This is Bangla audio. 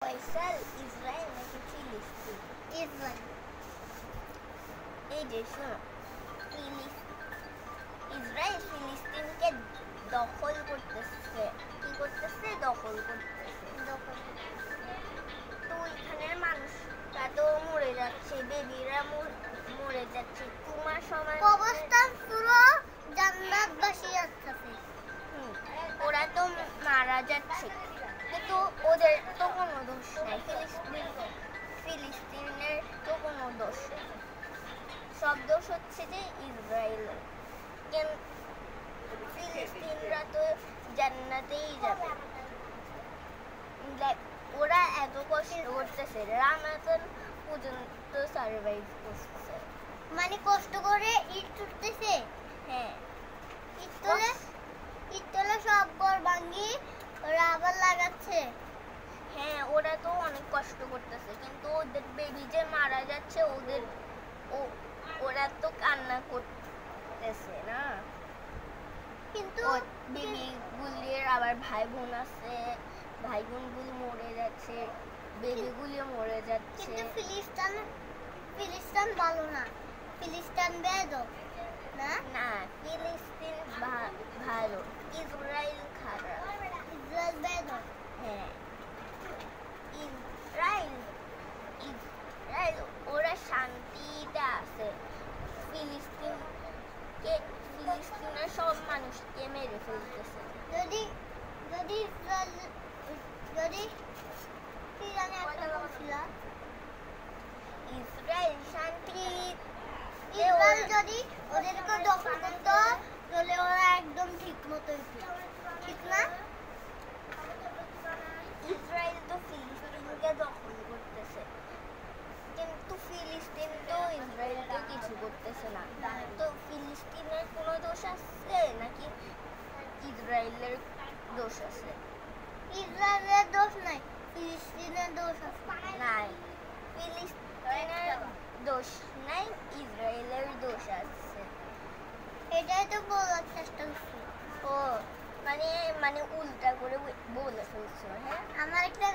ফয়সাল, ইসরায়েল নাকি ফিলিস্তিন? ইসরায়েল। এই যে শোনো, ইসরায়েল ফিলিস্তিনকে দখল করতেছে। কি করতেছে? দখল করতেছে। তো ওইখানের মানুষরা তো মরে যাচ্ছে, বেবিরা মরে যাচ্ছে। তোমার সমাজ অবস্থা পুরো জান্নাতবাসী আসছে। ওরা তো মারা যাচ্ছে, কিন্তু ওদের তো কোনো দোষ নাই। ফিলিস্তিনের তো কোনো দোষ নেই। সব দোষ হচ্ছে যে ইসরায়েলের। ফিলিস্তিনরা তো জান্নাতেই যাবে। ওরা এত কষ্ট করতেছে, রামাদান পর্যন্ত সার্ভাইভ করতেছে। মানে কষ্ট করে ইট ছুটতেছে। হ্যাঁ, ইট তোলে সব ঘর ভাঙি ওরা আবার লাগাচ্ছে। হ্যাঁ, ওরা তো অনেক কষ্ট করতেছে, কিন্তু ওদের বেবি যে মারা যাচ্ছে, ওরা তো কান্না করতেছে না। কিন্তু বেবি গুলির আবার ভাই বোন আছে, ভাই বোন গুলি মরে যাচ্ছে, বেবি গুলি মরে যাচ্ছে। কিন্তু ফিলিস্তিন ভালো না, ফিলিস্তিন বেদক না। না, ফিলিস্তিন ভালো, ইসরায়েল খারাপ। ইসরায়েল বেদক। হ্যাঁ, ইসরায়েল ওরা শান্তিতে আছে। ফিলিস্তিনের সব মানুষকে মেরে ফেলতেছে। যদি কি জানি একটা বলছিল, ইসরায়েল শান্তি, ইসরায়েল যদি ওদেরকে দখল করতো তাহলে ওরা একদম ঠিক মতো ঠিক না। ইসরায়েল তো ফিলিস্তিনকে দখল করতেছে, কিন্তু ফিলিস্তিন তো ইসরায়েলকে কিছু করতেছে না। তো ফিলিস্তিনের কোনো দোষ আছে নাকি ইসরায়েলের দোষ আছে? ইসরায়েলের দোষ নাই, ফিলিস্তিনের দোষ আছে। নাই, ফিলিস্তিনের দোষ নাই, ইসরায়েলের দোষ আছে। এটাই তো বলার চেষ্টা করছি। ও মানে উল্টা করে বলে ফেলছো। হ্যাঁ, আমার একটা